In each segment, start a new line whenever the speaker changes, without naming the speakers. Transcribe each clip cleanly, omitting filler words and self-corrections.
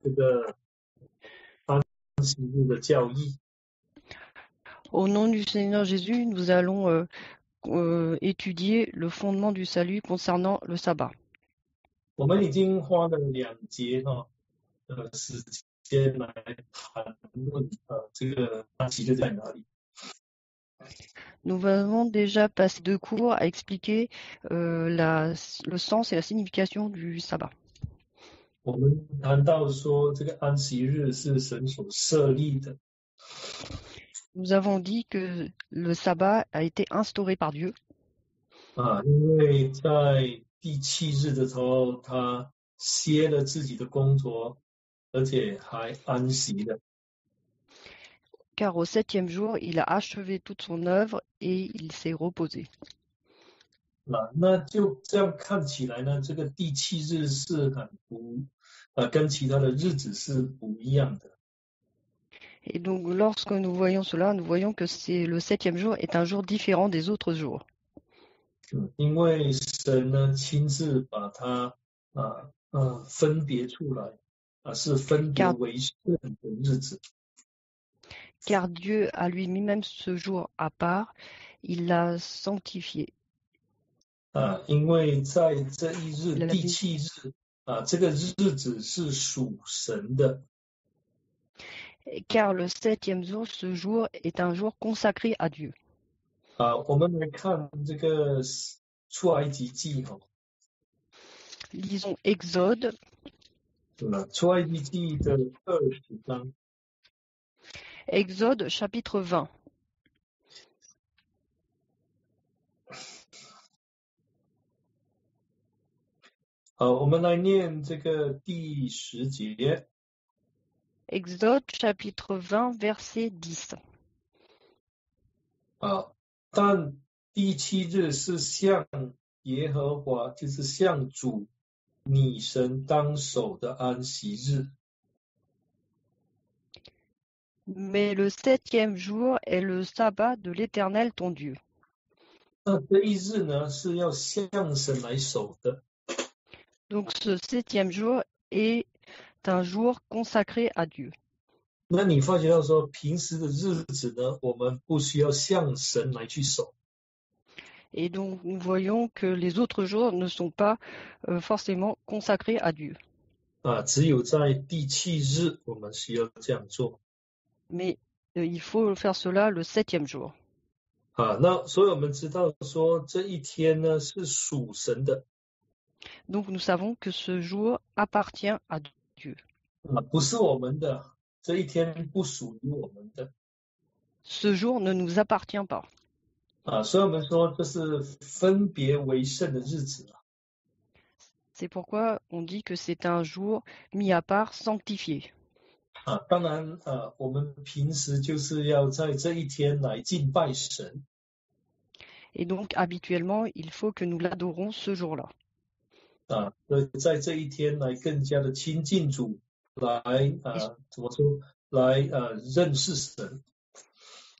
这个安息日的教义。
Au nom du Seigneur Jésus, nous allons étudier le fondement du salut concernant le sabbat.
我们已经花了2节时间来谈论这个安息日在哪里。
Nous avons déjà passé 2 cours à expliquer le sens et la signification du sabbat.
我们谈到说，这个安息日是神所设立的。
Nous avons dit que le sabbat a été instauré par Dieu.
因为在第7日的时候，他歇了自己的工作，而且还安息了。
Car au 7e jour, il a achevé toute son œuvre et il s'est reposé.
那就这样看起来呢，这个第7日是跟其他的日子是不一样的。
Et donc, lorsque nous voyons cela, nous voyons que le 7e jour est un jour différent des autres jours.
因为神呢亲自把它分别出来，是分别为圣的日子。
Car Dieu a lui mis même ce jour à part, il l'a sanctifié.
因为在这一日第7日这个日子是属神的。
Car le 7e jour, ce jour est un jour consacré à Dieu.
我们来看这个出埃及记
Lisons Exode.
出埃及记的20章。
Exode chapitre 20.
我们来念这个第10节。
Exode chapitre 20 verset 10.
但第7日是向耶和华，就是向主你神当守的安息日。
Mais le 7e jour est le sabbat de l'Éternel ton Dieu.
那这一日呢是要向神来守的。
Donc ce 7e jour est un jour consacré à Dieu.
那你发觉到说，平时的日子呢，我们不需要向神来去守。
Et donc nous voyons que les autres jours ne sont pas forcément consacrés à Dieu.
只有在第7日我们需要这样做。
Mais il faut faire cela le 7e jour.
那所以我们知道说，这一天呢是属神的。
Donc nous savons que ce jour appartient à Dieu.
不是我们的，这一天不属于我们的。
Ce jour ne nous appartient pas.
所以我们说这是分别为圣的日子。
C'est pourquoi on dit que c'est un jour mis à part, sanctifié.
当然我们平时就是要在这一天来敬拜神。
Et donc habituellement, il faut que nous l'adorons ce jour-là.
所以在这一天来更加的亲近主，来怎么说？来认识神。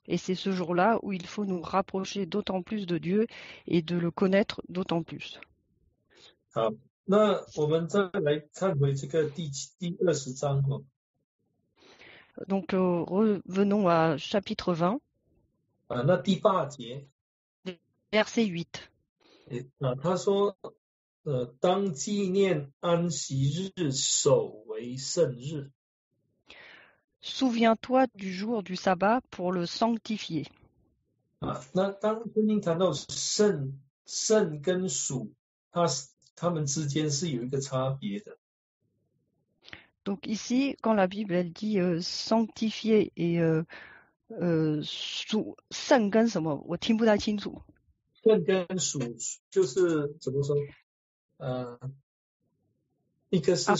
Et c'est ce jour-là où il faut nous rapprocher d'autant plus de Dieu et de le connaître d'autant plus.
好，那我们再来看回这个第20章。
Donc revenons à chapitre 20.
那第8节。
Verset 8.
他说当纪念安息日，守为圣日。
Souviens-toi du jour du sabbat pour le sanctifier.
那当圣经谈到圣跟属，他们之间是有一个差别的。
Donc ici, quand la Bible elle dit sanctifier et 圣跟什么，我听不太清楚。
圣跟属就是怎么说？一个是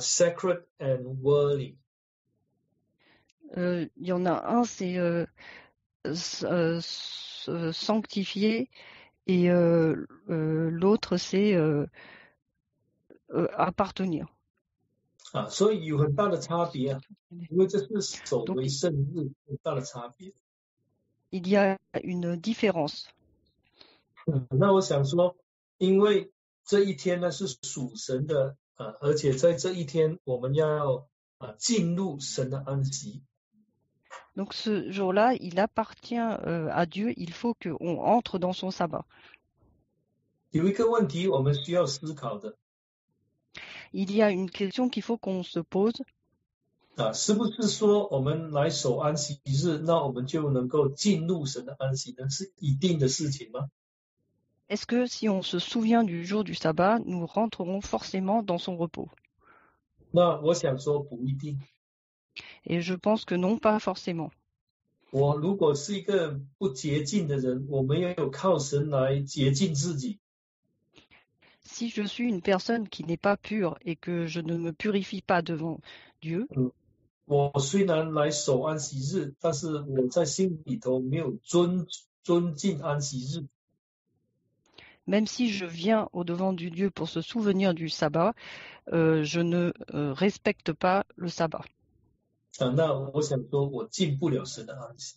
sacred and worldly。il
y en a un, c'est sanctifier et l'autre, c'est appartenir.
所以有很大的差别因为这是守为圣日，很大的差别。
Il y a une différence.
那我想说，因为这一天呢是属神的而且在这一天我们要进入神的安息。
Donc ce jour-là, il appartient à Dieu, il faut qu'on entre dans son sabbat.
有一个问题我们需要思考的
Il y a une question qu'il faut qu'on se pose.
是不是说我们来守安息日，那我们就能够进入神的安息呢？是一定的事情吗？
Est-ce que si on se souvient du jour du sabbat, nous rentrerons forcément dans son repos?
那我想说不一定。
Et je pense que non, pas forcément.
我如果是一个不洁净的人，我没有靠神来洁净自己，
Si je suis une personne qui n'est pas pure et que je ne me purifie pas devant Dieu,
我虽然来守安息日，但是我在心里头没有尊敬安息日。
même si je viens au-devant du Dieu pour se souvenir du sabbat, je ne respecte pas le sabbat.
那我想说我进不了神的安息。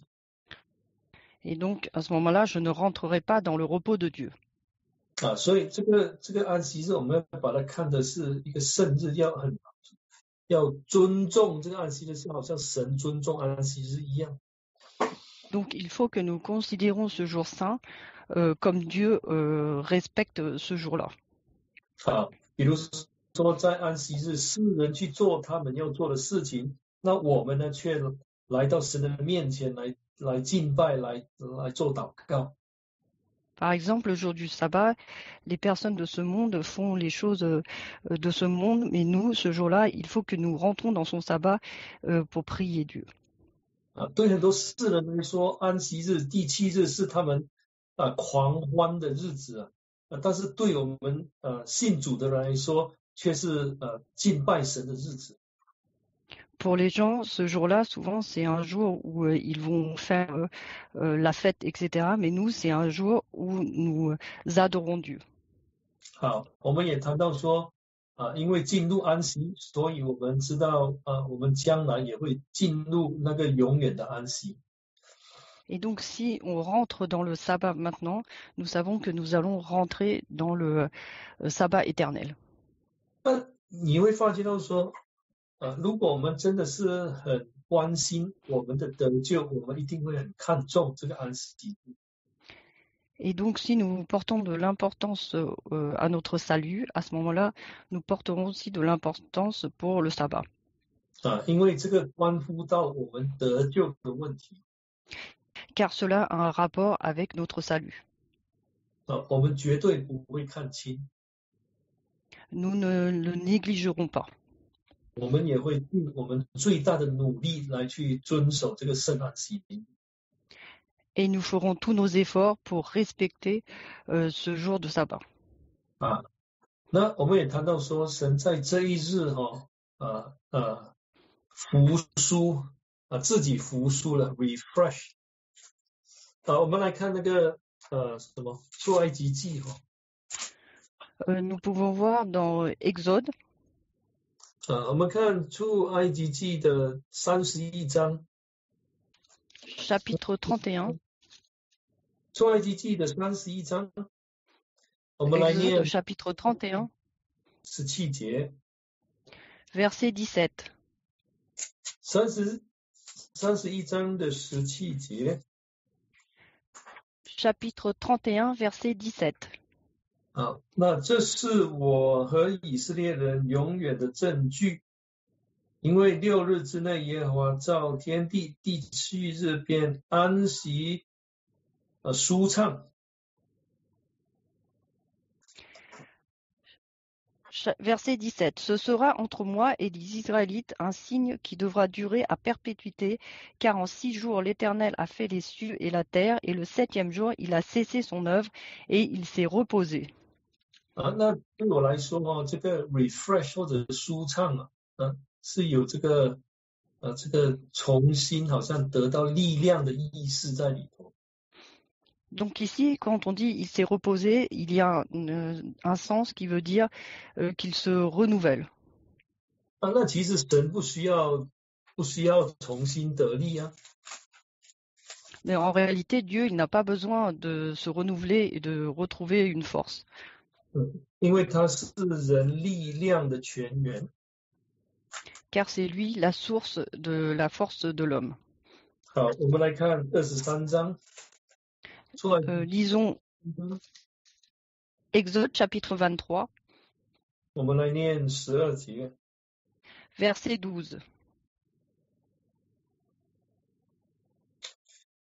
Et donc, à ce moment-là, je ne rentrerai pas dans le repos de Dieu.
所以这个安息日我们要把它看的是一个圣日，要尊重这个安息日，是好像神尊重安息日一样。
Donc, il faut que nous considérons ce jour saint comme Dieu respecte ce jour-là.
比如说在安息日，世人去做他们要做的事情，那我们呢却来到神的面前来敬拜，来做祷告。
Par exemple, le jour du sabbat, les personnes de ce monde font les choses de ce monde, mais nous, ce jour-là, il faut que nous rentrons dans son sabbat pour prier Dieu.
对很多世人来说，安息日第7日是他们狂欢的日子但是对我们信主的人来说，却是敬拜神的日子。
Pour les gens, ce jour-là, souvent, c'est un jour où ils vont faire la fête, etc. Mais nous, c'est un jour où nous adorons Dieu.
我们也谈到说因为进入安息，所以我们知道我们将来也会进入那个永远的安息。
Et donc, si on rentre dans le sabbat maintenant, nous savons que nous allons rentrer dans le sabbat éternel.
那你会发现到说如果我们真的是很关心我们的得救，我们一定会很看重这个安息。
Et donc, si nous portons de l'importance à notre salut, à ce moment-là, nous porterons aussi de l'importance pour le sabbat.
因为这个关乎到我们得救的问题。
Car cela a un rapport avec notre salut.
我们绝对不会看轻。
Nous ne le négligerons pas.
我们也会尽我们最大的努力来去遵守这个圣安息日。
Et nous ferons tous nos efforts pour respecter ce jour de sabbat.
那我们也谈到说，神在这一日服输自己服输了 refresh。我们来看那个出埃及记
nous pouvons voir dans Exode.
我们看出埃及记的31章。
Chapitre 31.
出埃及记的31章，我们来念
chapitre 31,
17节
verset 17.
31章的17节。
Chapitre 31, verset 17.
那这是我和以色列人永远的证据，因为6日之内耶和华造天地，第7日便安息舒畅。
Verset 17. Ce sera entre moi et les Israélites un signe qui devra durer à perpétuité, car en 6 jours l'Éternel a fait les cieux et la terre, et le 7e jour il a cessé son œuvre et il s'est reposé.
那对我来说这个 refresh 或者舒畅是有这个重新好像得到力量的意思在里头。
Donc ici, quand on dit il s'est reposé, il y a un sens qui veut dire qu'il se renouvelle.
那其实神不需要重新得力
Mais en réalité, Dieu, il n'a pas besoin de se renouveler et de retrouver une force.
因为它是人力量的泉源。
car c'est lui la source de la force de l'homme.
好，我们来看23章，出来，Lisons
Exode chapitre 23,
我们来念12节。
verset 12.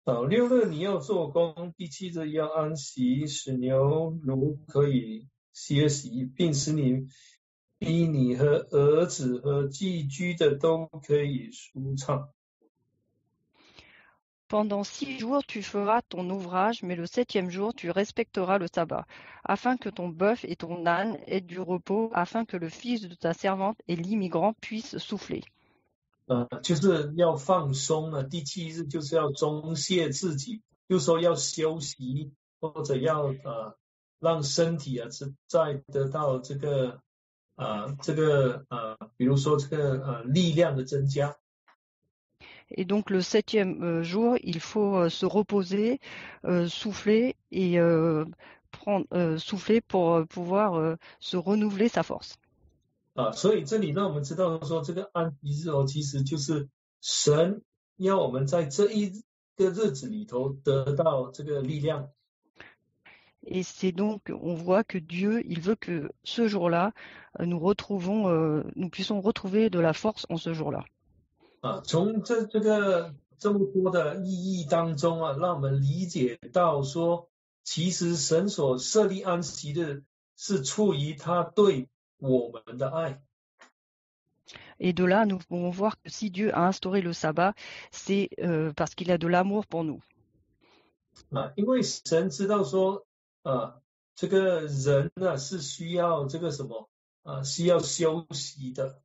好，6日你要做工，第7日要安息，使牛乳可以歇息，并使你逼你和儿子和寄居的都可以舒畅。
Pendant 6 jours, tu feras ton ouvrage, mais le 7e jour, tu respecteras le sabbat, afin que ton bœuf et ton âne aient du repos, afin que le fils de ta servante et l'immigrant puissent souffler.
就是要放松了。第7日就是要松懈自己，就说要休息，或者要让身体再得到这个比如说这个力量的增加。
Et donc le 7e jour, il faut se reposer, souffler et souffler pour pouvoir se renouveler sa force.
所以这里让我们知道说，这个安息日其实就是神要我们在这一个日子里头得到这个力量。
Et c'est donc, on voit que Dieu, il veut que ce jour-là, nous puissions retrouver de la force en ce jour-là.
从这么多的意义当中让我们理解到说，其实神所设立安息日是出于他对我们的爱。
Et de là, nous pouvons voir que si Dieu a instauré le sabbat, c'est parce qu'il a de l'amour pour nous.
因为神知道说，这个人是需要这个什么需要休息的。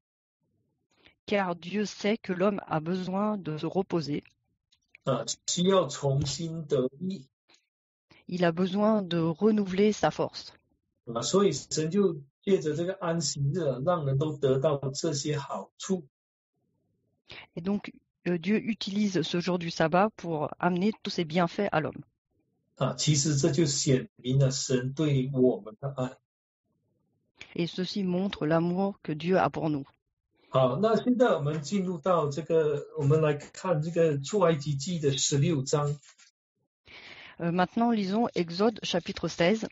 Car Dieu sait que l'homme a besoin de se reposer.
需要重新得力。
Il a besoin de renouveler sa force.
所以神就借着这个安息日让人都得到这些好处。
Et donc, Dieu utilise ce jour du sabbat pour amener tous ses bienfaits à l'homme.
其实这就显明了神对我们的爱。
Et ceci montre l'amour que Dieu a pour nous.
好，那现在我们进入到我们来看这个出埃及记的16章。
Maintenant, lisons Exode chapitre 16.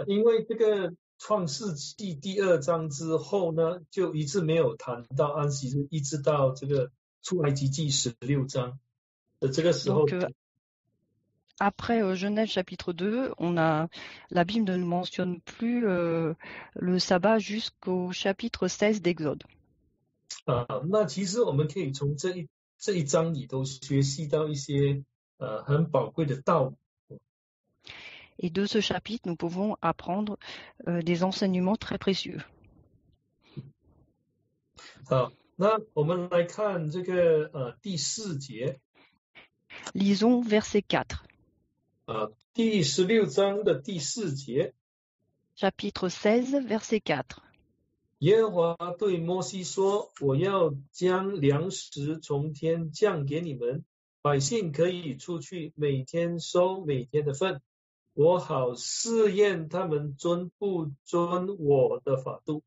因为这个创世纪第2章之后呢，就一直没有谈到安息日，一直到这个出埃及记16章的这个时候。
Donc, après Genèse chapitre 2, la Bible ne mentionne plus le sabbat jusqu'au chapitre 16 d'Exode.
那其实我们可以从这一章里头学习到一些很宝贵的道理。
Et de ce chapitre, nous pouvons apprendre des enseignements très précieux.
好，那我们来看这个第4节。
Lisons verset 4.
第16章的第4节。
Chapitre 16, verset 4.
耶和华对摩西说：“我要将粮食从天降给你们，百姓可以出去，每天收每天的份，我好试验他们遵不遵我的法度。”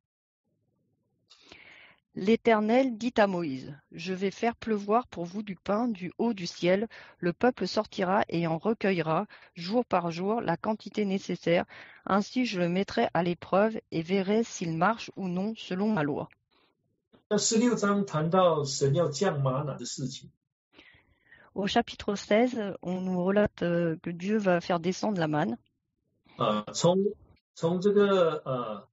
L'Éternel dit à Moïse, je vais faire pleuvoir pour vous du pain du haut du ciel, le peuple sortira et en recueillera, jour par jour, la quantité nécessaire, ainsi je le mettrai à l'épreuve et verrai s'il marche ou non selon ma loi.
那16章谈到神要降玛拿的事情。
Au chapitre 16, on nous relate que Dieu va faire descendre la manne.
从这个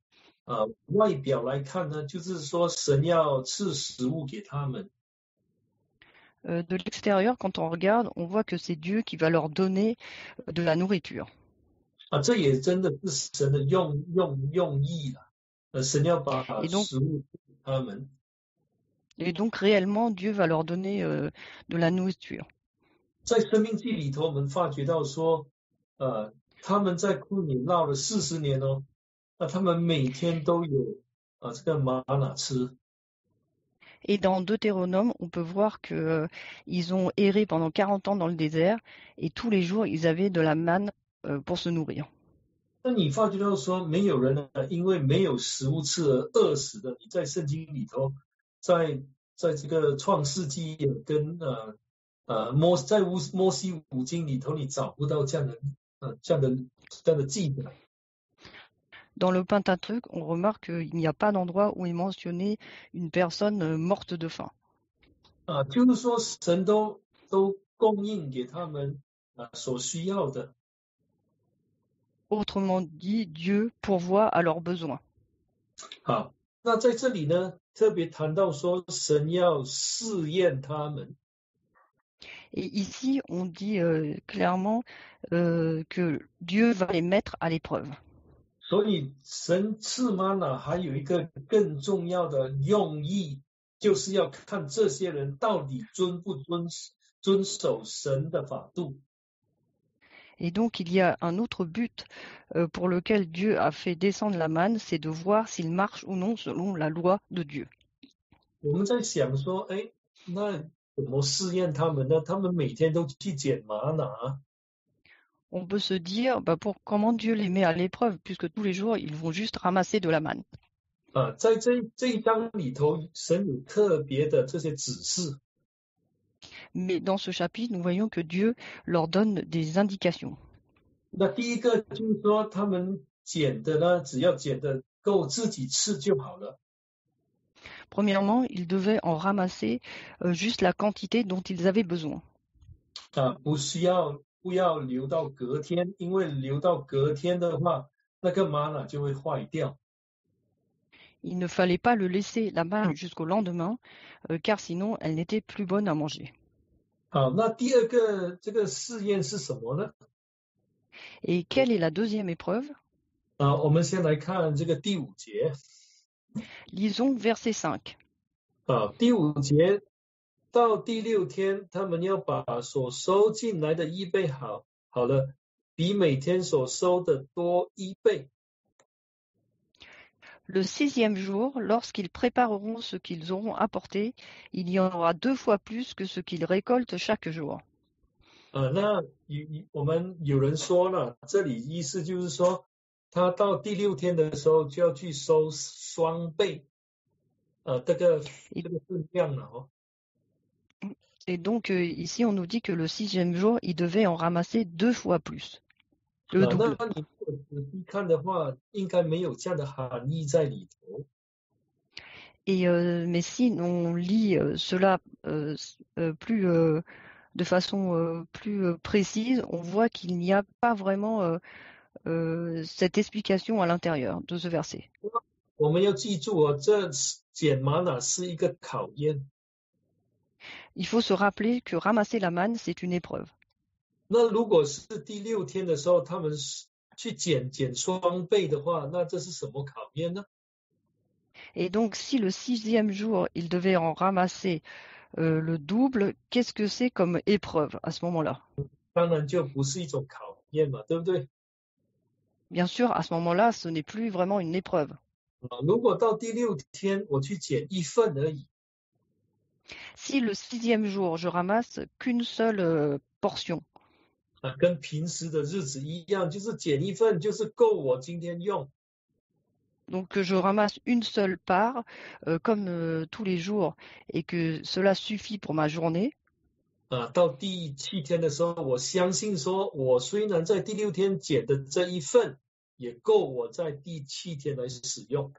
外表来看呢，就是说神要赐食物给他们。
De l'extérieur, quand on regarde, on voit que c'est Dieu qui va leur donner de la nourriture.
这也真的是神的用意了。神要把食物给他们。
Et donc réellement, Dieu va leur donner de la nourriture.
在生命记里头，我们发觉到说，他们在旷野绕了40年哦。 那他们每天都有这个玛拿吃。
Et dans Deutéronome, on peut voir que ils ont erré pendant 40 ans dans le désert et tous les jours ils avaient de la manne pour se nourrir.
那你发觉到说没有人因为没有食物吃而饿死的，你在圣经里头，在这个创世纪跟摩西五经里头，你找不到这样的记载。
Dans le Pentateuque, on remarque qu'il n'y a pas d'endroit où est mentionné une personne morte de faim.
就是说神都供应给他们所需要的。
Autrement dit, Dieu pourvoit à leurs besoins.
好，那在这里呢，特别谈到说神要试验他们。
Et ici, on dit clairement que Dieu va les mettre à l'épreuve.
所以神赐玛拿还有一个更重要的用意，就是要看这些人到底遵不遵守神的法度。
Et donc, il y a un autre but pour lequel Dieu a fait descendre la manne, c'est de voir s'ils marchent ou non selon la loi de Dieu.
我们在想说，那怎么试验他们呢？他们每天都去捡玛拿。
On peut se dire, comment Dieu les met à l'épreuve, puisque tous les jours, ils vont juste ramasser de la manne.
在这一章里头，神有特别的这些指示。
Mais dans ce chapitre, nous voyons que Dieu leur donne des indications.
那第一个就是说，他们捡的呢，只要捡的够自己吃就好了。
Premièrement, ils devaient en ramasser juste la quantité dont ils avaient besoin.
不要留到隔天，因为留到隔天的话，那个玛瑙就会坏掉。
Il ne fallait pas le laisser la manne jusqu'au lendemain, car sinon elle n'était plus bonne à manger.
好，那第二个这个试验是什么呢？
Et quelle est la deuxième épreuve?
我们先来看这个第5节。
Lisons verset 5.
第5节到第6天，他们要把所收进来的1倍好了，比每天所收的多1倍。
Le 6e jour, lorsqu'ils prépareront ce qu'ils auront apporté, il y en aura 2 fois plus que ce qu'ils récoltent chaque jour.
那我们有人说了，这里意思就是说，他到第6天的时候就要去收双倍，这个分量了哦。
Et donc ici on nous dit que le 6e jour, ils devaient en ramasser 2 fois plus. Le double.
那你如果仔细看的话，应该没有这样的含义在里头。
Et mais si on lit cela de façon plus précise, on voit qu'il n'y a pas vraiment cette explication à l'intérieur de ce verset.
我们要记住哦，这捡玛瑙是一个考验。
Il faut se rappeler que ramasser la manne, c'est une épreuve.
那如果是第6天的时候，他们去捡双倍的话，那这是什么考验呢？
Et donc, si le 6e jour, ils devaient en ramasser le double, qu'est-ce que c'est comme épreuve à ce moment-là?
当然就不是一种考验嘛，对不对？
Bien sûr, à ce moment-là, ce n'est plus vraiment une épreuve.
如果到第6天我去捡1份而已，
Si le 6e jour, je ramasse qu'une seule portion,
跟平时的日子一样，就是捡1份就是够我今天用。
donc que je ramasse une seule part, comme tous les jours, et que cela suffit pour ma journée.
到第7天的时候，我相信说，我虽然在第6天捡的这1份，也够我在第7天来使用。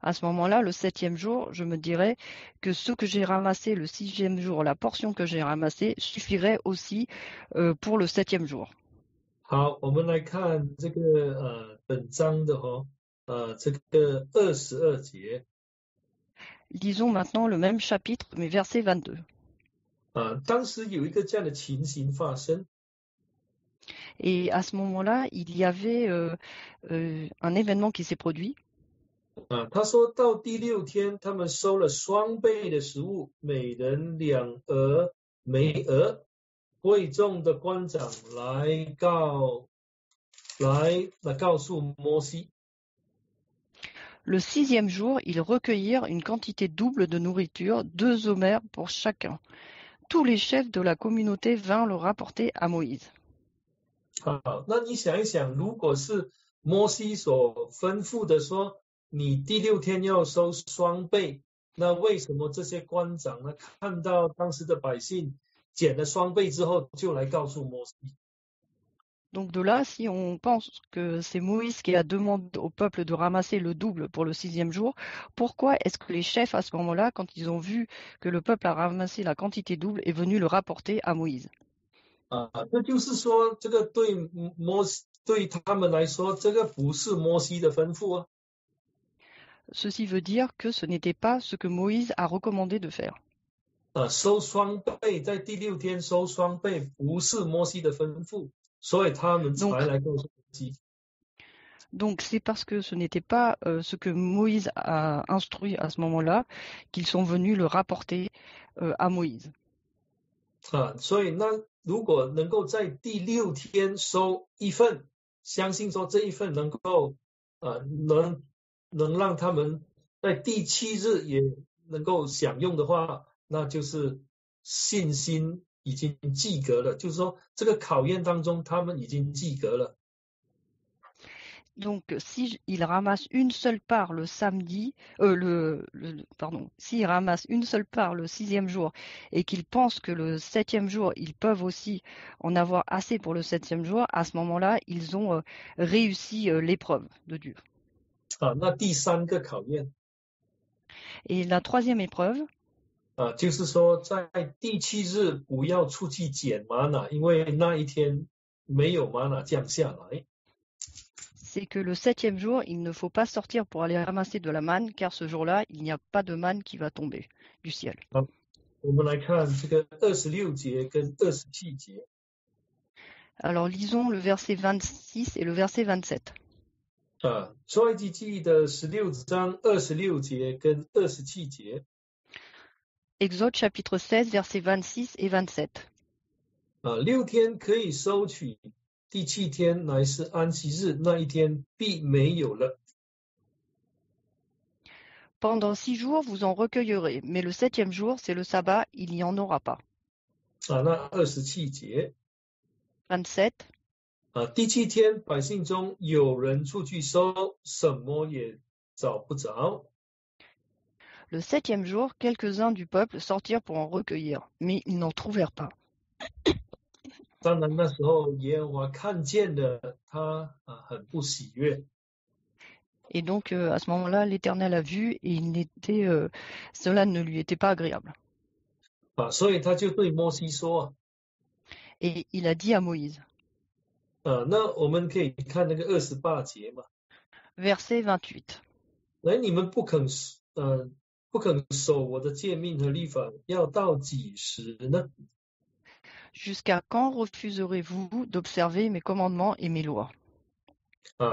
À ce moment-là, le 7e jour, je me dirais que ce que j'ai ramassé le 6e jour, la portion que j'ai ramassée, suffirait aussi pour le 7e jour.
好，我们来看这个本章的这个22节。
Lisons maintenant le même chapitre, mais verset 22.
当时有一个这样的情形发生。
Et à ce moment-là, il y avait un événement qui s'est produit.
他说到第6天，他们收了双倍的食物，每人2俄梅俄。会众的官长来告诉摩西。
Le 6e jour, ils recueillirent une quantité double de nourriture, 2 homères pour chacun. Tous les chefs de la communauté vinrent le rapporter à Moïse.
好，那你想一想，如果是摩西所吩咐的说，你第6天要收双倍，那为什么这些官长呢，看到当时的百姓减了双倍之后，就来告诉摩西？
Donc de là, si on pense que c'est Moïse qui a demandé au peuple de ramasser le double pour le 6e jour, pourquoi est-ce que les chefs, à ce moment-là, quand ils ont vu que le peuple a ramassé la quantité double, est venu le rapporter à Moïse?
这就是说，这个对他们来说，这个不是摩西的吩咐啊。
Ceci veut dire que ce n'était pas ce que Moïse a recommandé de faire.
收双倍，在第6天收双倍，不是摩西的吩咐，所以他们才来告诉摩西。
Donc c'est parce que ce n'était pas ce que Moïse a instruit à ce moment-là qu'ils sont venus le rapporter à Moïse.
所以那如果能够在第6天收一份，相信说这一份能够能让他们在第7日也能够享用的话，那就是信心已经及格了，就是说这个考验当中他们已经及格了。
Donc, s'il ramasse une seule part le samedi, s'il ramasse une seule part le 6e jour et qu'ils pensent que le 7e jour, ils peuvent aussi en avoir assez pour le 7e jour, à ce moment-là, ils ont réussi l'épreuve de Dieu.
那第3个考验。
Et la 3e épreuve,
就是说在第7日不要出去捡玛瑙，因为那一天没有玛瑙降下来。
c'est que le 7e jour, il ne faut pas sortir pour aller ramasser de la manne, car ce jour-là, il n'y a pas de manne qui va tomber du ciel.
我们来看这个26节跟27节。
Alors lisons le verset 26 et le verset 27.
出埃及记的16章26节跟27节。
Exode chapitre 16, versets 26 et 27.
6天可以收取，第7天乃是安息日，那一天必没有了。
Pendant 6 jours, vous en recueillerez, mais le 7e jour, c'est le sabbat, il n'y en aura pas.
那27节。
27.
第7天百姓中有人出去收，什么也找不着。
Le 7e jour, quelques-uns du peuple sortirent pour en recueillir, mais ils n'en trouvèrent pas.
当然那时候耶和华看见了他很不喜悦。
Et donc, à ce moment-là, l'Éternel a vu et cela ne lui était pas agréable.
所以他就对摩西说。
Et il a dit à Moïse.
那我们可以看那个28节嘛。
Verset 28.
你们不肯守我的诫命和律法，要到几时呢？
Jusqu'à quand refuserez-vous d'observer mes commandements et mes lois?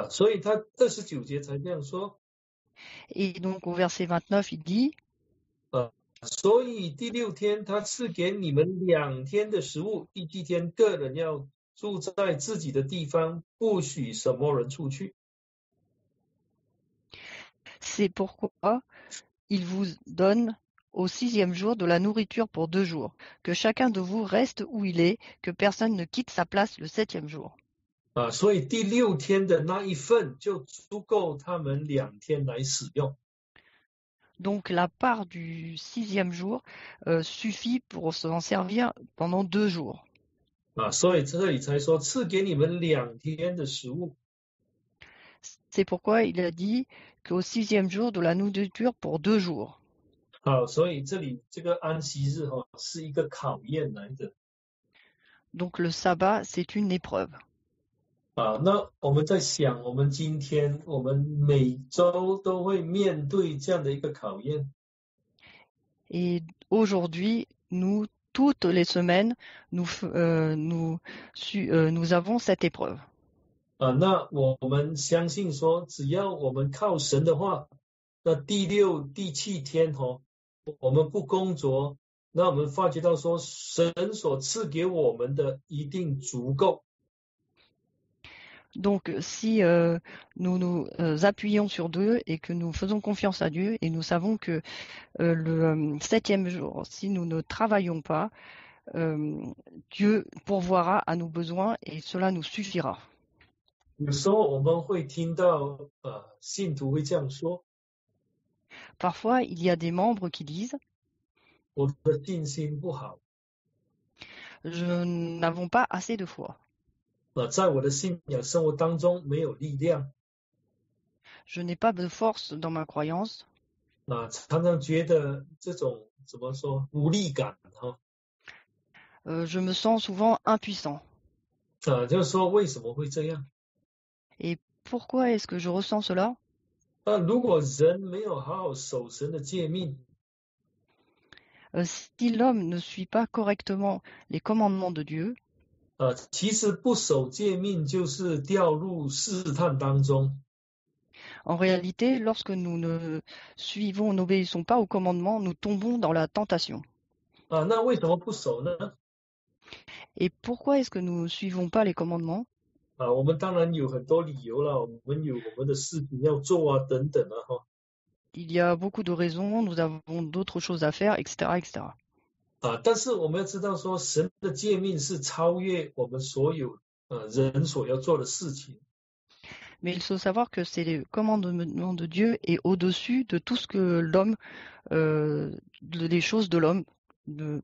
所以他29节才这样说。
Et donc au verset 29, il dit.
所以第6天他赐给你们2天的食物，第7天个人要住在自己的地方，不许什么人出去。
C'est pourquoi il vous donne au 6e jour de la nourriture pour 2 jours, que chacun de vous reste où il est, que personne ne quitte sa place le 7e jour.
所以第6天的那一份就足够他们2天来使用。
Donc la part du 6e jour suffit pour s'en servir pendant 2 jours.
所以这里才说赐给你们2天的食物。
C'est pourquoi il a dit qu'au 6e jour de la nourriture pour 2 jours.
所以这里这个安息日是一个考验来的。
Donc le sabbat, c'est une épreuve.
那我们在想，我们今天我们每周都会面对这样的一个考验。
Et aujourd'hui, nous, toutes les semaines, nous avons cette épreuve.
那我们相信说，只要我们靠神的话，那第6、第7天我们不工作，那我们发觉到说，神所赐给我们的一定足够。
Donc, si nous nous appuyons sur Dieu et que nous faisons confiance à Dieu et nous savons que le 7e jour, si nous ne travaillons pas, Dieu pourvoira à nos besoins et cela nous suffira.
有时候我们会听到信徒会这样说，
Parfois, il y a des membres qui disent
我的信心不好，
n'avons pas assez de foi.
在我的信仰生活当中没有力量，
Je n'ai pas de force dans ma croyance.
常常觉得这种怎么说无力感
Je me sens souvent impuissant.
就是说为什么会这样？
Et pourquoi est-ce que je ressens cela?
如果人没有好好守神的诫命，
Si l'homme ne suit pas correctement les commandements de Dieu,
其实不守诫命就是掉入试探当中。
en réalité, lorsque nous n'obéissons pas aux commandements, nous tombons dans la tentation.
那为什么不守呢？
Et pourquoi est-ce que nous ne suivons pas les commandements?
我们当然有很多理由了，我们有我们的事情要做等等
Il y a beaucoup de raisons, nous avons d'autres choses à faire, etc., etc.
但是我们要知道说，神的诫命是超越我们所有人所要做的事情。
Mais il faut savoir que c'est les commandements de Dieu et au-dessus de tout ce que l'homme, des choses de l'homme, de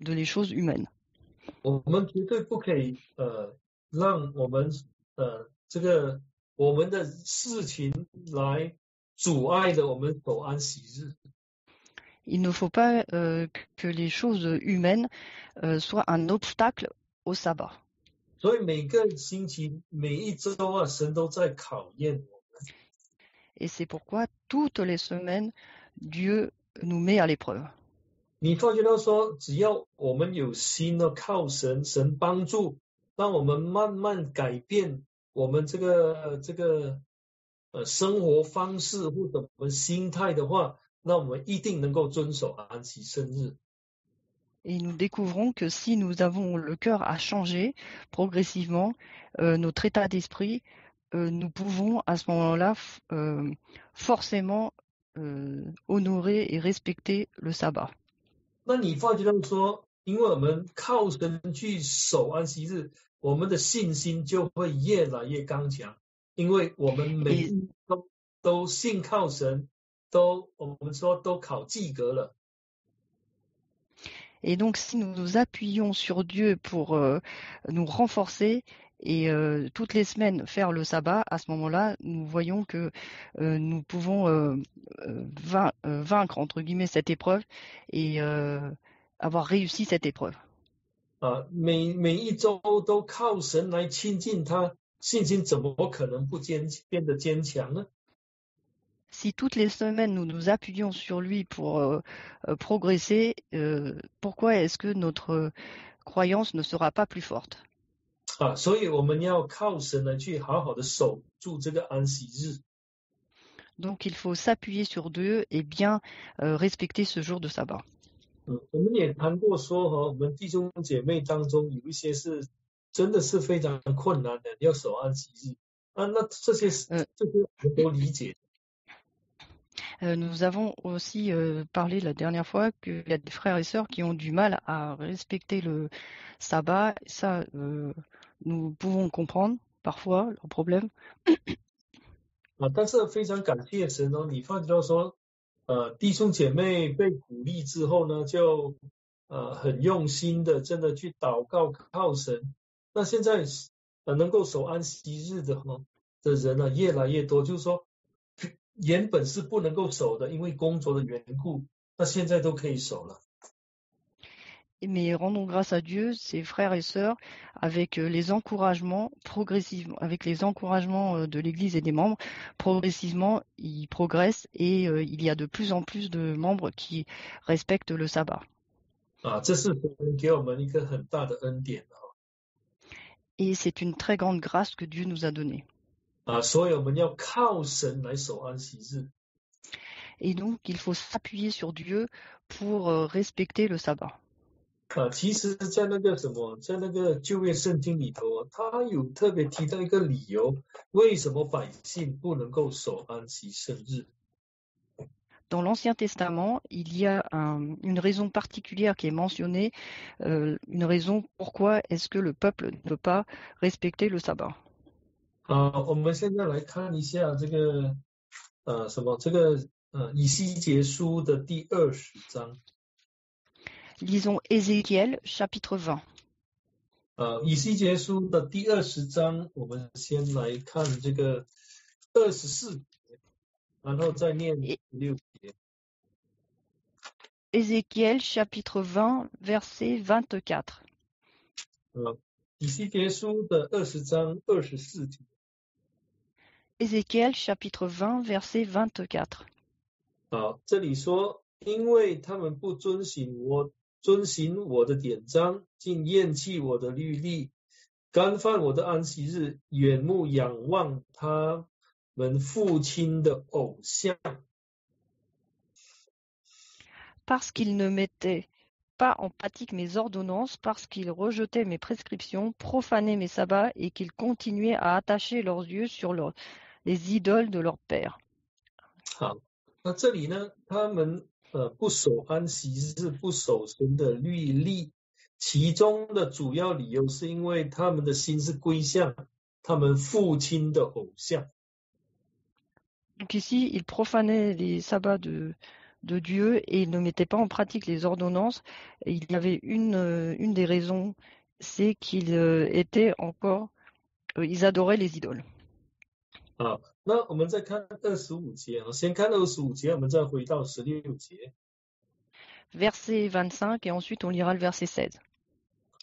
les choses humaines.
我们绝对不可以让我们我们的事情来阻碍了我们守安息日。
Il ne faut pas que les choses humaines soient un obstacle au sabbat.
所以每个星期、每一周神都在考验我们。
Et c'est pourquoi toutes les semaines, Dieu nous met à l'épreuve.
你发觉到说，只要我们有心靠神，神帮助，让我们慢慢改变我们这个生活方式或者我们心态的话，那我们一定能够遵守安息圣日。
Et nous découvrons que si nous avons le cœur à changer progressivement notre état d'esprit, nous pouvons à ce moment-là forcément honorer et respecter le sabbat.
那你发觉到说，因为我们靠神去守安息日，我们的信心就会越来越刚强，因为我们每一都信靠神，我们说都考及格了。
Et donc, si nous nous appuyons sur Dieu pour nous renforcer et toutes les semaines faire le sabbat, à ce moment-là, nous voyons que nous pouvons vaincre, entre guillemets, cette épreuve et avoir réussi cette épreuve.
每一周都靠神来亲近他，信心怎么可能不变得坚强呢？
Si toutes les semaines nous nous appuyons sur lui pour progresser, pourquoi est-ce que notre croyance ne sera pas plus forte?
所以我们要靠神来去好好的守住这个安息日。
Donc il faut s'appuyer sur Dieu et bien respecter ce jour de sabbat.
我们也谈过说我们弟兄姐妹当中有一些是真的是非常困难的，要守安息日那这些我们都理解。
Nous avons aussi parlé la dernière fois qu'il y a des frères et sœurs qui ont du mal à respecter le sabbat. Ça, nous pouvons comprendre parfois leurs problèmes.
但是非常感谢神你发觉到说弟兄姐妹被鼓励之后呢，就很用心的真的去祷告靠神。那现在能够守安息日的人越来越多，就是说原本是不能够守的，因为工作的缘故，那现在都可以守了。
Mais rendons grâce à Dieu, ses frères et sœurs, avec les encouragements progressivement, avec les encouragements de l'Église et des membres, progressivement, ils progressent et il y a de plus en plus de membres qui respectent le sabbat.
这是神给我们一个很大的恩典
Et c'est une très grande grâce que Dieu nous a donnée.
所以我们要靠神来守安息日。
Et donc, il faut s'appuyer sur Dieu pour respecter le sabbat.
其实在那个在那个旧约圣经里头他有特别提到一个理由，为什么百姓不能够守安息圣日。
dans l'Ancien Testament, il y a une raison particulière qui est mentionnée, une raison pourquoi est-ce que le peuple ne peut pas respecter le sabbat.
好，我们现在来看一下这个以西结书的第20章。
Lisons Ézéchiel chapitre 20.
以西结书的第20章，我们先来看这个24节，然后再念16节。
Ézéchiel chapitre 20 verset 24.
以西结书的20章24节。
Ézéchiel chapitre 20 verset 24.
好，这里说，因为他们不遵行我的典章，竟厌弃我的律例，干犯我的安息日，眼目仰望他们父亲的偶像。
Parce qu'ils ne mettaient pas en pratique mes ordonnances, parce qu'ils rejetaient mes prescriptions, profanaient mes sabbats et qu'ils continuaient à attacher leurs yeux sur les idoles de leur père.
好，那这里呢，他们不守安息日，不守神的律例，其中的主要理由是因为他们的心是归向他们父亲的偶像。
Donc ici, ils profanaient les sabbats de Dieu et ils ne mettaient pas en pratique les ordonnances. Et il y avait une des raisons, c'est qu'ils ils adoraient les idoles.
好，那我们再看25节，先看25节，我们再回到16节。
Verset 25 et ensuite on lira le verset 16.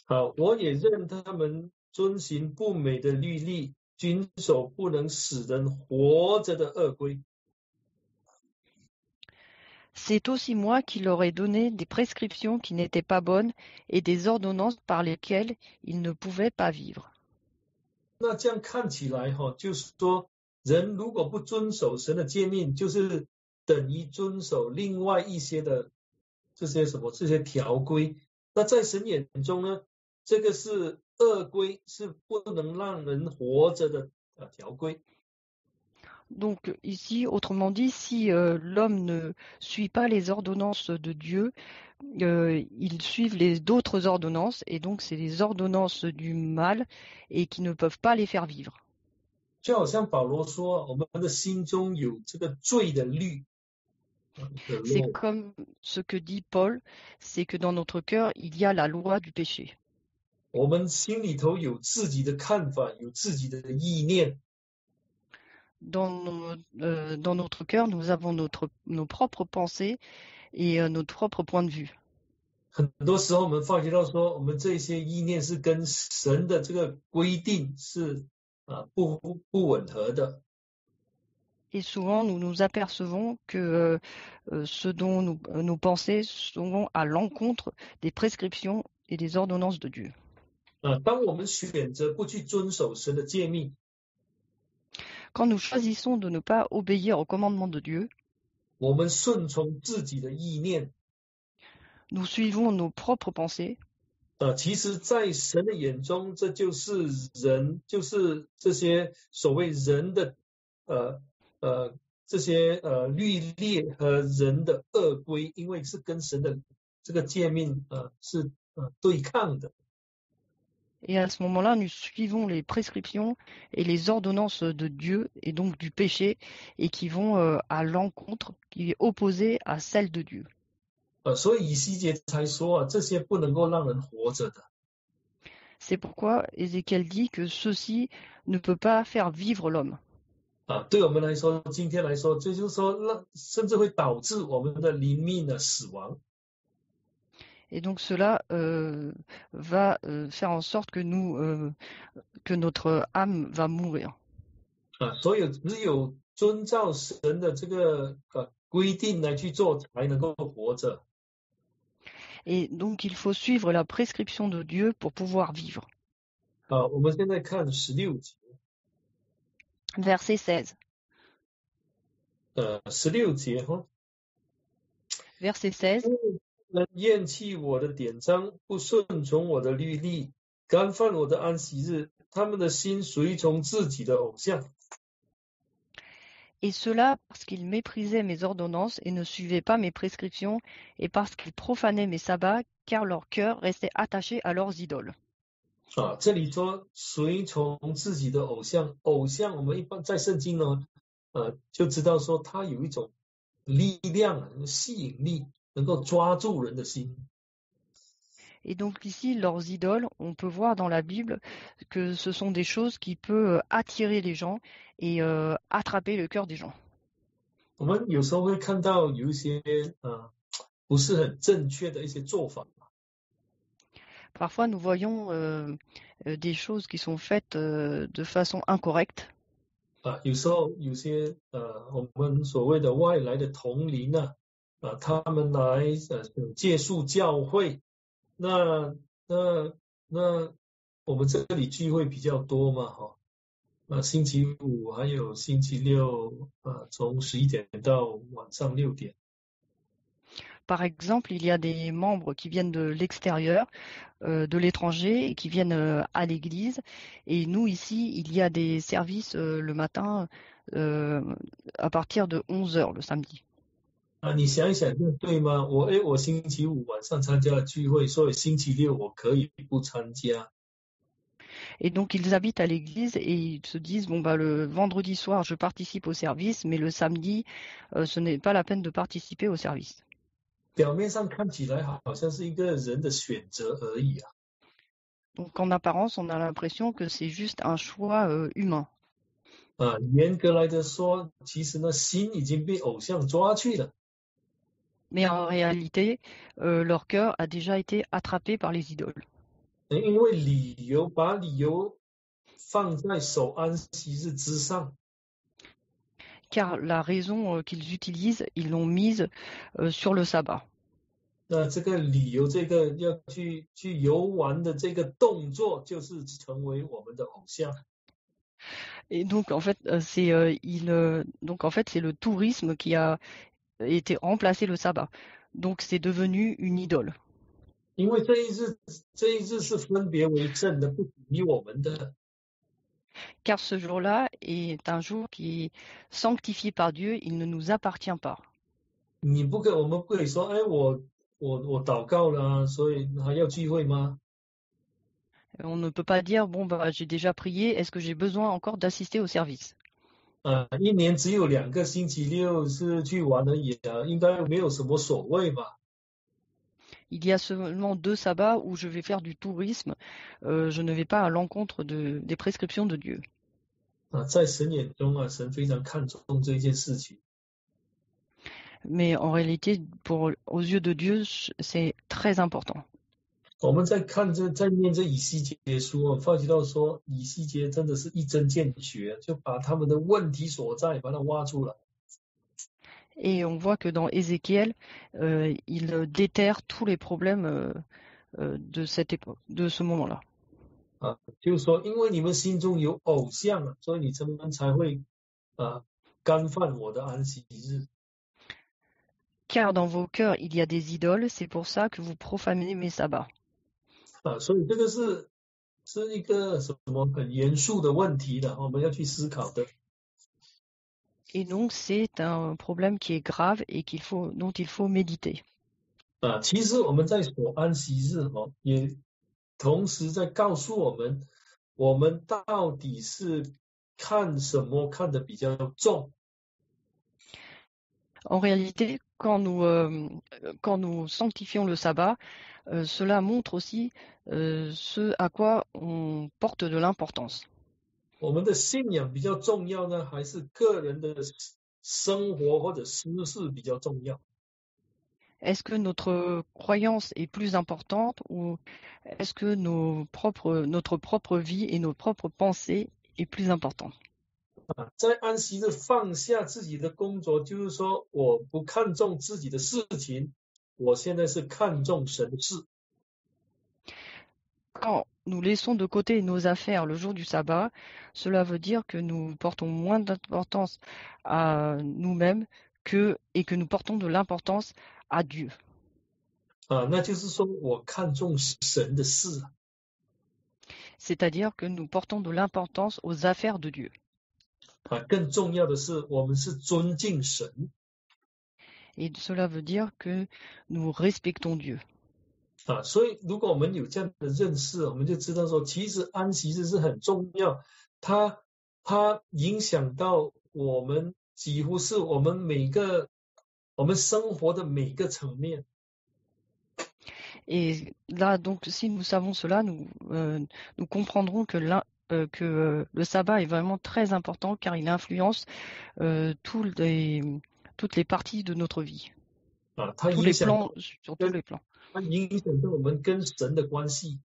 好，我也认他们遵行不美的律例，遵守不能使人活着的恶规。
C'est aussi moi qui leur ai donné des prescriptions qui n'étaient pas bonnes et des ordonnances par lesquelles ils ne pouvaient pas vivre.
那这样看起来就是说，人如果不遵守神的诫命，就是等于遵守另外一些的这些条规。那在神眼中呢，这个是恶规，是不能让人活着的条规。
Donc ici, autrement dit, si l'homme ne suit pas les ordonnances de Dieu, ils suivent d'autres ordonnances, et donc c'est les ordonnances du mal et qui ne peuvent pas les faire vivre.
就好像保罗说，我们的心中有这个罪的律。
C'est comme ce que dit Paul, c'est que dans notre cœur, il y a la loi du péché.
我们心里头有自己的看法，有自己的意念。
Dans notre cœur, nous avons nos propres pensées et notre propre point de vue.
很多时候我们发觉到说，我们这些意念是跟神的这个规定是不吻合的。
Et souvent, nous nous apercevons que ce dont nos pensées sont à l'encontre des prescriptions et des ordonnances de Dieu.
当我们选择不去遵守神的诫命，
Quand nous choisissons de ne pas obéir au commandement de Dieu,
我们顺从自己的意念，
nous suivons nos propres pensées.
其实在神的眼中，这就是人，就是这些所谓人的这些律例和人的恶规，因为是跟神的这个诫命是对抗的。
Et à ce moment-là, nous suivons les prescriptions et les ordonnances de Dieu et donc du péché et qui vont à l'encontre, qui est opposée à celle de Dieu.
所以以西结才说这些不能够让人活着的。
C'est pourquoi Ézéchiel dit que ceci ne peut pas faire vivre l'homme.
对我们来说，今天来说，这就是说，甚至会导致我们的灵命的死亡。
Et donc cela va faire en sorte que que notre âme va mourir.
所以只有遵照神的这个规定来去做，才能够活着。
Et donc il faut suivre la prescription de Dieu pour pouvoir vivre.
我们现在看16节。
Verset 16.
16节
Verset 16.
人厌弃我的典章，不顺从我的律例，干犯我的安息日，他们的心随从自己的偶像。
Et cela parce qu'ils méprisaient mes ordonnances et ne suivaient pas mes prescriptions, et parce qu'ils profanaient mes sabbats, car leur cœur restait attaché à leurs idoles.
这里说随从自己的偶像，偶像我们一般在圣经呢，就知道说它有一种力量、吸引力，能够抓住人的心。
Et donc ici, leurs idoles, on peut voir dans la Bible que ce sont des choses qui peuvent attirer les gens et attraper le cœur des gens.
我们有时候会看到有一些不是很正确的一些做法。
Parfois, nous voyons des choses qui sont faites de façon incorrecte.
有时候有些我们所谓的外来的同龄他们来借宿教会，那我们这里聚会比较多嘛，星期五还有星期六，从11点到晚上6点。
Par exemple, il y a des membres qui viennent de l'extérieur, de l'étranger, et qui viennent à l'église. Et nous, ici, il y a des services le matin à partir de 11 heures le samedi.
你想一想，这对吗？我星期五晚上参加了聚会，所以星期六我可以不参加。
Et donc, ils habitent à l'église et ils se disent, bon, bah, le vendredi soir, je participe au service, mais le samedi, ce n'est pas la peine de participer au service.
表面上看起来好像是一个人的选择而已啊。
Donc, en apparence, on a l'impression que c'est juste un choix humain.
严格来的说，其实呢，心已经被偶像抓去了。
Mais en réalité, leur cœur a déjà été attrapé par les idoles.
因为把理由放在守安息日之上。
Car la raison qu'ils utilisent, ils l'ont mise sur le sabbat.
那这个理由，这个要去游玩的这个动作，就是成为我们的偶像。
Et donc en fait, c'est le tourisme qui a été remplacé le sabbat. Donc c'est devenu une idole.
因为这一日是分别为圣的，不属于我们的。
Car ce jour-là est un jour qui est sanctifié par Dieu, il ne nous appartient pas.
我们不可以说，我祷告了，所以还要聚会吗？
On ne peut pas dire, bon, bah, j'ai déjà prié, est-ce que j'ai besoin encore d'assister au service?
一年只有2个星期六是去玩而已应该没有什么所谓吧。
Il y a seulement 2 sabbats où je vais faire du tourisme. Je ne vais pas à l'encontre des prescriptions de Dieu.
在神眼中神非常看重这件事情。
Mais en réalité, aux yeux de Dieu, c'est très important.
我们在念这以西结书发觉到说，以西结真的是一针见血，就把他们的问题所在把它挖出来。
Et on voit que dans Ézéchiel, il déterre tous les problèmes de cette époque, de ce moment-là.
就是说，因为你们心中有偶像所以你们才会干犯我的安息日。
Car dans vos cœurs, il y a des idoles, c'est pour ça que vous profanez mes sabbats.
所以这个是一个什么很严肃的问题的，我们要去思考的。
Et donc, c'est un problème qui est grave et dont il faut méditer.
其实我们在守安息日也同时在告诉我们到底是看什么看得比较重。
En réalité, quand nous sanctifions le sabbat, cela montre aussi ce à quoi on porte de l'importance.
我们的信仰比较重要呢，还是个人的生活或者私事比较重要？
Est-ce que notre croyance est plus importante ou est-ce que notre propre vie et nos propres pensées est plus importante?
在安息日放下自己的工作，就是说我不看重自己的事情，我现在是看重神的事。
Quand nous laissons de côté nos affaires le jour du sabbat, cela veut dire que nous portons moins d'importance à nous-mêmes et que nous portons de l'importance à Dieu.
那就是说我看重神的事。
C'est-à-dire que nous portons de l'importance aux affaires de Dieu.
更重要的是我们是尊敬神。
Et cela veut dire que nous respectons Dieu.
所以如果我们有这样的认识，我们就知道说，其实安息日是很重要，它影响到我们几乎是我们生活的每个层面。
Et là, donc, si nous savons cela, nous comprendrons que le sabbat est vraiment très important car il influence toutes les parties de notre vie. Tous les plans, sur tous les plans.
它影响到我们跟神的关系。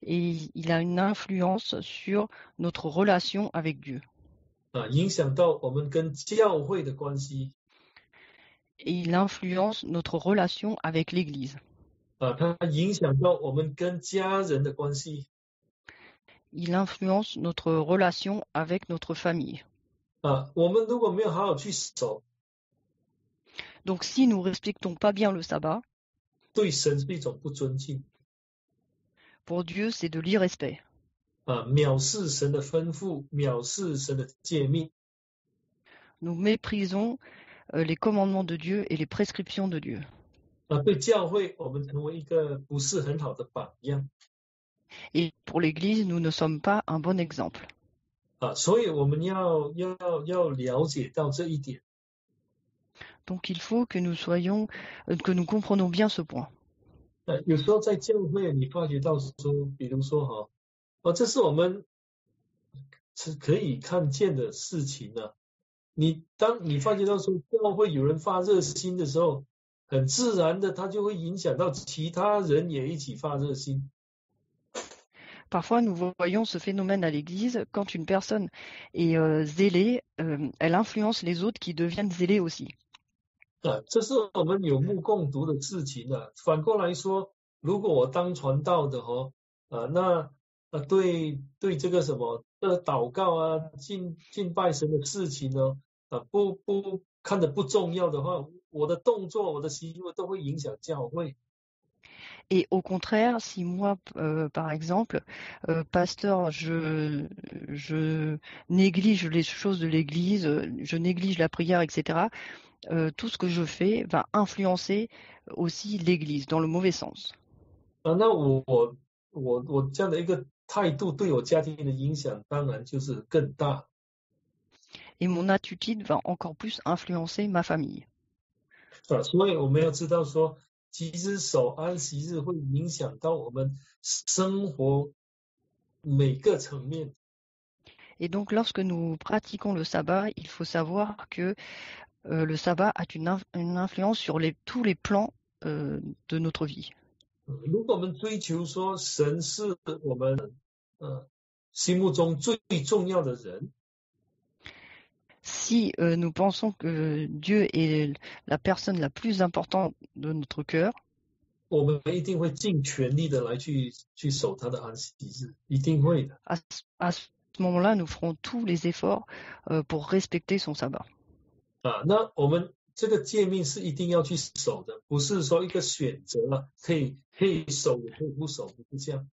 Et il a une influence sur notre relation avec Dieu.
影响到我们跟教会的关系。
Et il influence notre relation avec l'Église.
它影响到我们跟家人的关系。
Il influence notre relation avec notre famille.
我们如果没有好好去守，
Donc si nous ne respectons pas bien le sabbat,
对神是一种不尊敬。
pour Dieu, c'est de l'irrespect.
藐视神的吩咐，藐视神的诫命。
Nous méprisons les commandements de Dieu et les prescriptions de Dieu.
对教会，我们成为一个不是很好的榜样。
Et pour l'Église, nous ne sommes pas un bon exemple.
所以我们要了解到这一点。
Donc il faut que nous comprenions bien ce point.
有时候在教会，你发觉到说，比如说这是我们是可以看见的事情啊。当你发觉到说教会有人发热心的时候，很自然的，它就会影响到其他人也一起发热心。
Parfois, nous voyons ce phénomène à l'Église. Quand une personne est zélée, elle influence les autres qui deviennent zélés aussi.
这是我们有目共睹的事情啊。反过来说，如果我当传道的那对这个什么祷告啊、敬拜神的事情呢，不看得不重要的话，我的动作、我的行为都会影响教会。
Et au contraire, si moi, par exemple, pasteur, je néglige les choses de l'Église, je néglige la prière, etc., tout ce que je fais va influencer aussi l'Église dans le mauvais sens.
那我这样的一个态度对我家庭的影响，当然就是更大。
Et mon attitude va encore plus influencer ma famille.
所以我们要知道说，其实守安息日会影响到我们生活每个层面。
Et donc, lorsque nous pratiquons le sabbat, il faut savoir que le sabbat a une influence sur tous les plans de notre vie.
如果我们追求说神是我们心目中最重要的人，
Si nous pensons que Dieu est la personne la plus importante de notre cœur,
我们一定会尽全力的来去守他的安息日，一定会的。
à ce moment-là, nous ferons tous les efforts pour respecter son sabbat.
那我们这个诫命是一定要去守的，不是说一个选择了，可以守也可以不守，不是这样。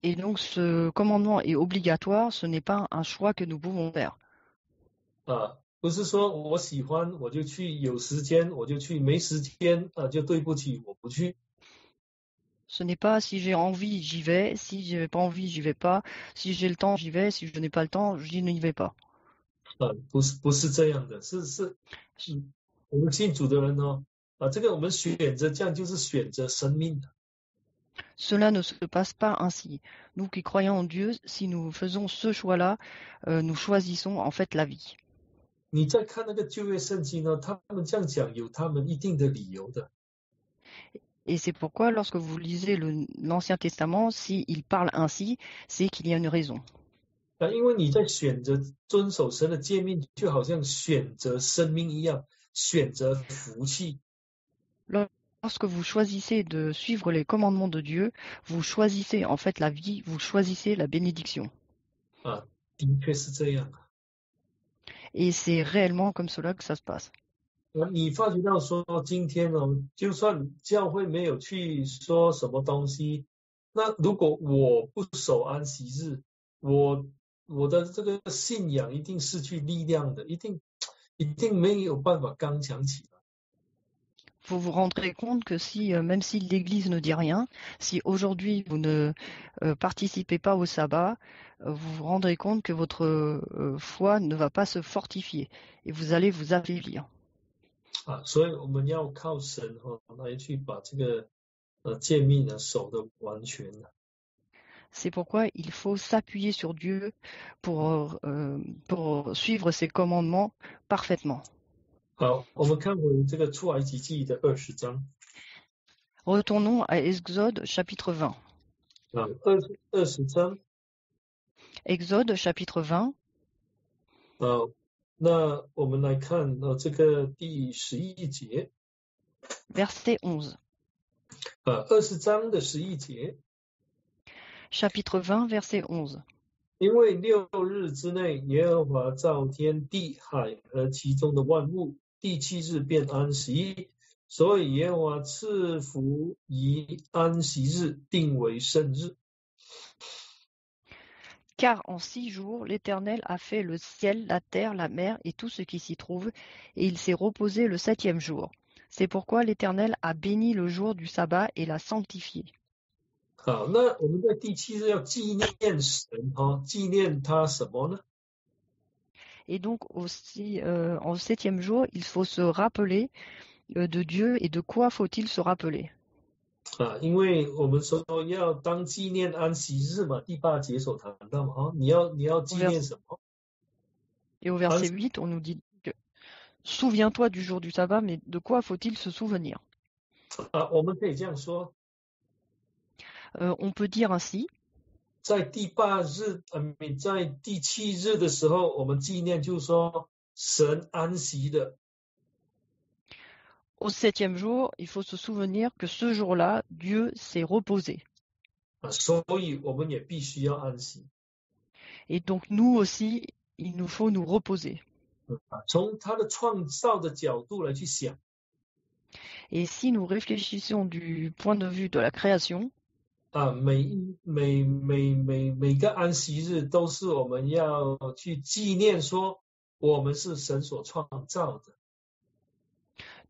Et donc, ce commandement est obligatoire, ce n'est pas un choix que nous pouvons faire.
不是说我喜欢我就去，有时间我就去，没时间就对不起，我不去。
Ce n'est pas si j'ai envie, j'y vais, si je n'ai pas envie, j'y vais pas, si j'ai le temps, j'y vais, si je n'ai pas le temps, je n'y vais pas.
不是这样的，是我们信主的人这个我们选择这样就是选择生命的。
Cela ne se passe pas ainsi. Nous qui croyons en Dieu, si nous faisons ce choix-là, nous choisissons en fait la vie.
你再看那个旧约圣经呢，他们这样讲有他们一定的理由的。
Et c'est pourquoi lorsque vous lisez l'Ancien Testament, s'il parle ainsi, c'est qu'il y a une raison.
因为你在选择遵守神的诫命，就好像选择生命一样，选择福气。
Lorsque vous choisissez de suivre les commandements de Dieu, vous choisissez en fait la vie, vous choisissez la bénédiction.
的确是这样。
Et c'est réellement comme cela que ça se passe.
你发觉到说今天就算教会没有去说什么东西，那如果我不守安息日，我我的这个信仰一定失去力量的，一定没有办法刚强起来。
Vous vous rendrez compte que si, même si l'Église ne dit rien, si aujourd'hui vous ne participez pas au sabbat, vous vous rendrez compte que votre foi ne va pas se fortifier et vous allez vous affaiblir.
所以我们要靠神来去把这个诫命呢守得完全的。
C'est pourquoi il faut s'appuyer sur Dieu pour suivre ses commandements parfaitement.
好，我们看回这个出埃及记的20章。
Retournons à Exode chapitre 20.
20章。
Exode chapitre 20.
那我们来看这个第11节。
Verset 11.
20章的11节。
Chapitre 20, verset 11.
因为6日之内，耶和华造天地海和其中的万物，第7日便安息，所以耶和华赐福以安息日，定为圣日。
Car en 6 jours, l'Éternel a fait le ciel, la terre, la mer et tout ce qui s'y trouve, et il s'est reposé le 7e jour. C'est pourquoi l'Éternel a béni le jour du sabbat et l'a sanctifié.
好，那我们在第7日要纪念神纪念他什么呢？
Et donc aussi, en 7e jour, il faut se rappeler de Dieu. Et de quoi faut-il se rappeler?
因为我们说要当纪念安息日嘛，第8节所谈到嘛，你要纪念什么？
Et au verset 8, on nous dit que souviens-toi du jour du sabbat, mais de quoi faut-il se souvenir?
我们可以这样说。
On peut dire ainsi.
在第8日，在第7日的时候，我们纪念，就是说神安息的。
Au 7e jour, il faut se souvenir que ce jour-là, Dieu s'est reposé.
所以我们也必须要安息。
Et donc nous aussi, il nous faut nous reposer.
从他的创造的角度来去想。
Et si nous réfléchissons du point de vue de la création,
每个安息日都是我们要去纪念，说我们是神所创造的。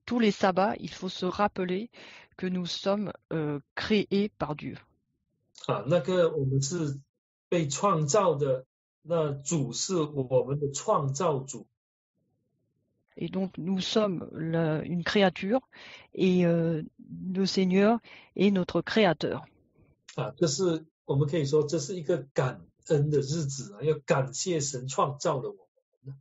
tous les sabbats, il faut se rappeler que nous sommes créés par Dieu.
那个我们是被创造的，那主是我们的创造主。
Et donc nous sommes une créature et le Seigneur est notre créateur.
这是我们可以说这是一个感恩的日子要感谢神创造了我们。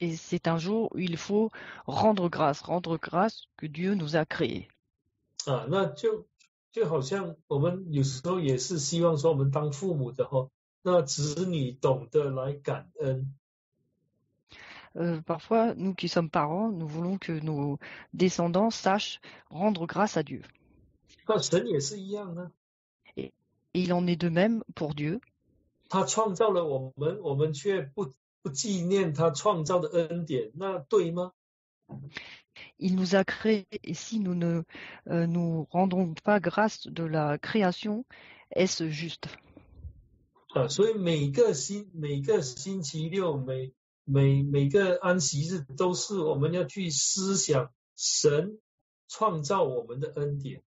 Et c'est un jour où il faut rendre grâce que Dieu nous a créés.
那就好像我们有时候也是希望说我们当父母的那子女懂得来感恩。
Parfois, nous qui sommes parents, nous voulons que nos descendants sachent rendre grâce à Dieu.
那神也是一样呢。
Et il en est de même pour Dieu.
他创造了我们，我们却不纪念他创造的恩典，那对吗？
Il nous a créés et si nous ne nous rendons pas grâce de la création, est-ce juste?
所以每个星期六，每个安息日都是我们要去思想神创造我们的恩典。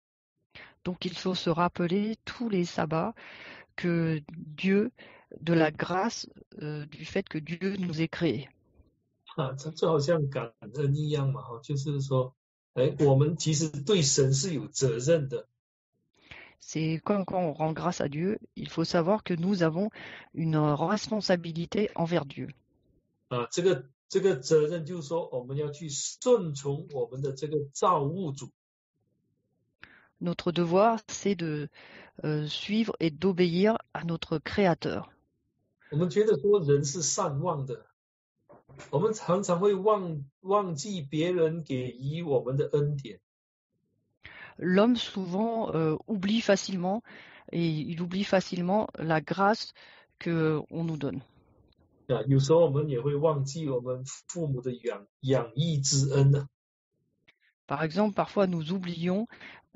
Donc il faut se rappeler tous les sabbats que Dieu, de la grâce, du fait que Dieu nous ait créés.
这好像感恩一样嘛，就是说，我们其实对神是有责任的。
C'est comme quand on rend grâce à Dieu, il faut savoir que nous avons une responsabilité envers Dieu.
这个责任就是说，我们要去顺从我们的这个造物主。
Notre devoir, c'est de suivre et d'obéir à notre Créateur.
我们觉得说人是善忘的，我们常常会忘记别人给予我们的恩典。
L'homme souvent oublie facilement et il oublie facilement la grâce que on nous donne.
有时候我们也会忘记我们父母的养育之恩呢。
Par exemple, parfois nous oublions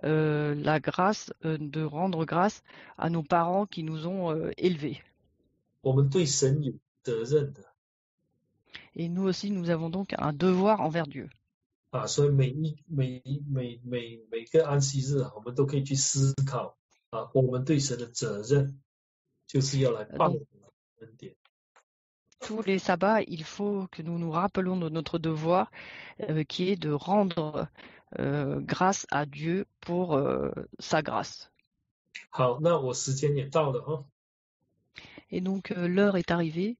la grâce de rendre grâce à nos parents qui nous ont élevés.
我们对神有责任的。
Et nous aussi, nous avons donc un devoir envers Dieu.
所以每个安息日我们都可以去思考我们对神的责任就是要来报恩典。
Tous les sabbats, il faut que nous nous rappelons de notre devoir qui est de rendre grâce à Dieu pour sa grâce.
好，那我时间也到了哈。
Et donc l'heure est arrivée.